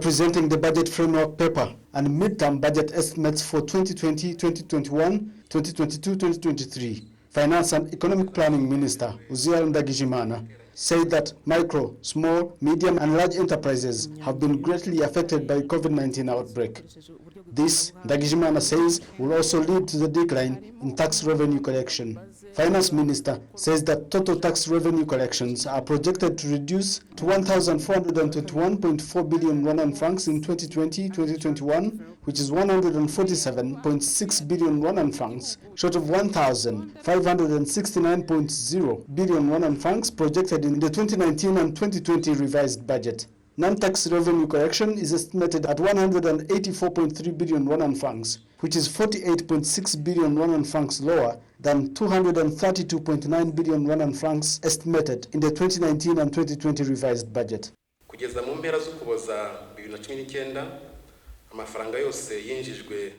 Presenting the budget framework paper and midterm budget estimates for 2020, 2021, 2022, 2023, Finance and Economic Planning Minister Uzziel Ndagijimana said that micro, small, medium and large enterprises have been greatly affected by COVID-19 outbreak. This, Ndagijimana says, will also lead to the decline in tax revenue collection. Finance Minister says that total tax revenue collections are projected to reduce to 1,421.4 billion Rwandan francs in 2020-2021, which is 147.6 billion Rwandan francs, short of 1,569.0 billion Rwandan francs projected in the 2019 and 2020 revised budget. Non-tax revenue collection is estimated at 184.3 billion Rwandan francs, which is 48.6 billion Rwandan francs lower than 232.9 billion Rwandan francs estimated in the 2019 and 2020 revised budget. Kugeza mu mpera z'Ukuboza 2019 amafaranga yose yinjijwe.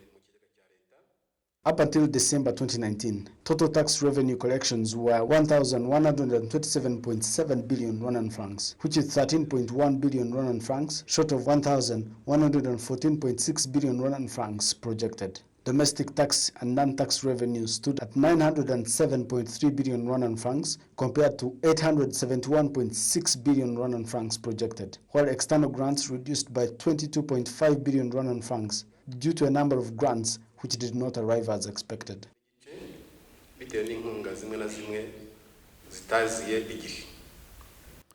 Up until December 2019, total tax revenue collections were 1,127.7 billion Rwandan francs, which is 13.1 billion Rwandan francs, short of 1,114.6 billion Rwandan francs projected. Domestic tax and non-tax revenues stood at 907.3 billion Rwandan francs compared to 871.6 billion Rwandan francs projected, while external grants reduced by 22.5 billion Rwandan francs due to a number of grants which did not arrive as expected.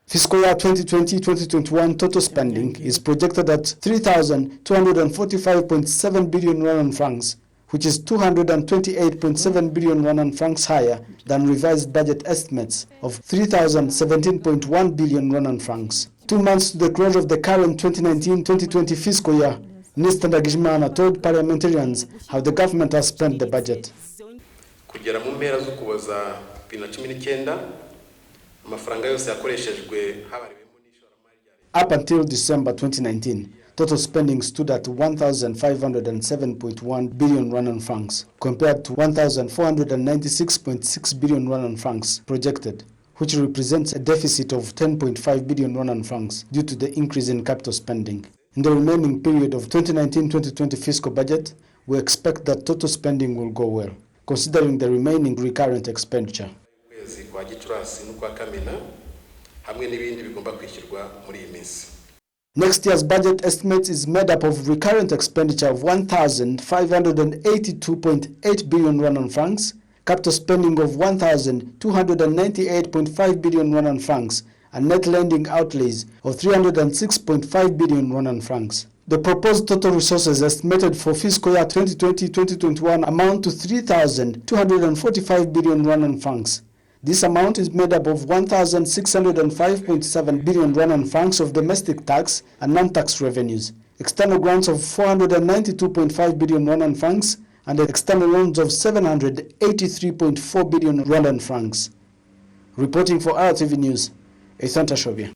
Fiscal year 2020-2021 total spending is projected at 3,245.7 billion Rwandan francs, which is 228.7 billion Rwandan francs higher than revised budget estimates of 3,017.1 billion Rwandan francs. 2 months to the close of the current 2019-2020 fiscal year, Minister Ndagijimana told parliamentarians how the government has spent the budget. Kugera mu mpera z'Ukuboza 2019 amafaranga yose yakoreshejwe habariwemo n'ishoramari rya leta. Up until December 2019, total spending stood at 1,507.1 billion Rwandan francs compared to 1,496.6 billion Rwandan francs projected, which represents a deficit of 10.5 billion Rwandan francs due to the increase in capital spending. In the remaining period of 2019-2020 fiscal budget, we expect that total spending will go well, considering the remaining recurrent expenditure. Next year's budget estimates is made up of recurrent expenditure of 1,582.8 billion Rwandan francs, capital spending of 1,298.5 billion Rwandan francs, and net lending outlays of 306.5 billion Rwandan francs. The proposed total resources estimated for fiscal year 2020-2021 amount to 3,245 billion Rwandan francs. This amount is made up of 1,605.7 billion Rwandan francs of domestic tax and non-tax revenues, external grants of 492.5 billion Rwandan francs, and external loans of 783.4 billion Rwandan francs. Reporting for RwandaTV News, ATHAN TASHOBYA.